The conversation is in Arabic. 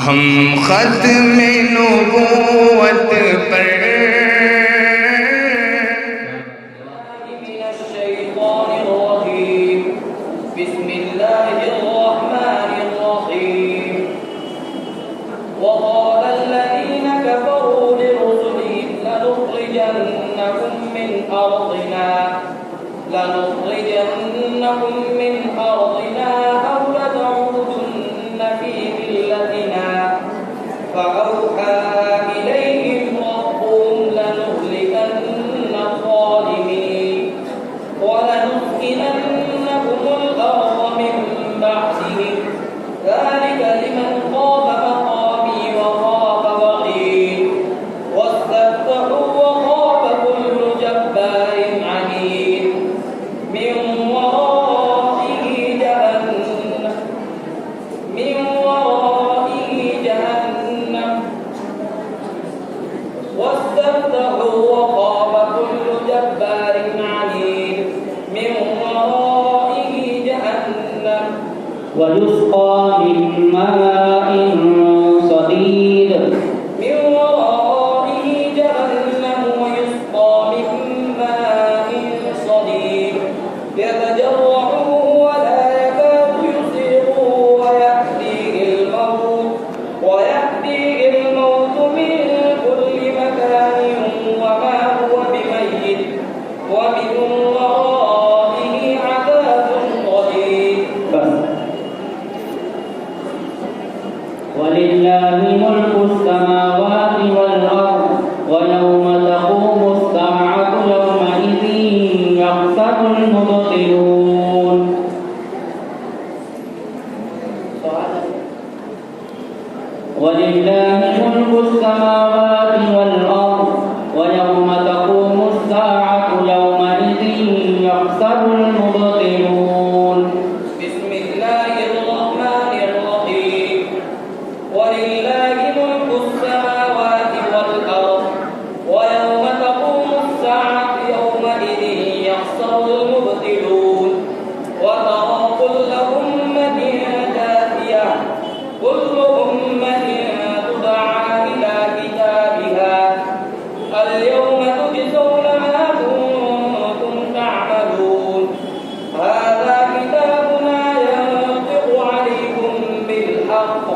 हम खत्म नबूवत पर لنخرجنكم من أرضنا أو لتعودن في ملتنا فأوحى إليهم ربهم لنهلكن الظالمين ولنسكننكم الأرض من بعدهم ذلك لمن خاف مقامي وخاف وعيد واستفتحوا وخاف كل جبار عنيد من ورائه جهنم واستفتحوا وخاف كل جبار عنيد من ورائه جهنم ويسقى من ماء صديد من ورائه جهنم ويسقى من ماء صديد يتجرعه ولا يكاد يسيغه ويأتيه الموت من كل مكان وما هو بميت ومن ورائه عذاب غليظ ولله ملك السماوات والأرض ويوم تقوم الساعة يومئذ يخسر المبطلون ولله ملك السماوات والأرض ويوم تقوم الساعة يومئذ يخسر المبطلون بسم الله الرحمن الرحيم ولله ملك السماوات والأرض ويوم تقوم الساعة يومئذ يخسر المبطلون وترى كل أمة جاثية كل أمة تدعى إلى كتابها اليوم تجزون ما كنتم تعملون هذا كتابنا ينطق عليكم بالحق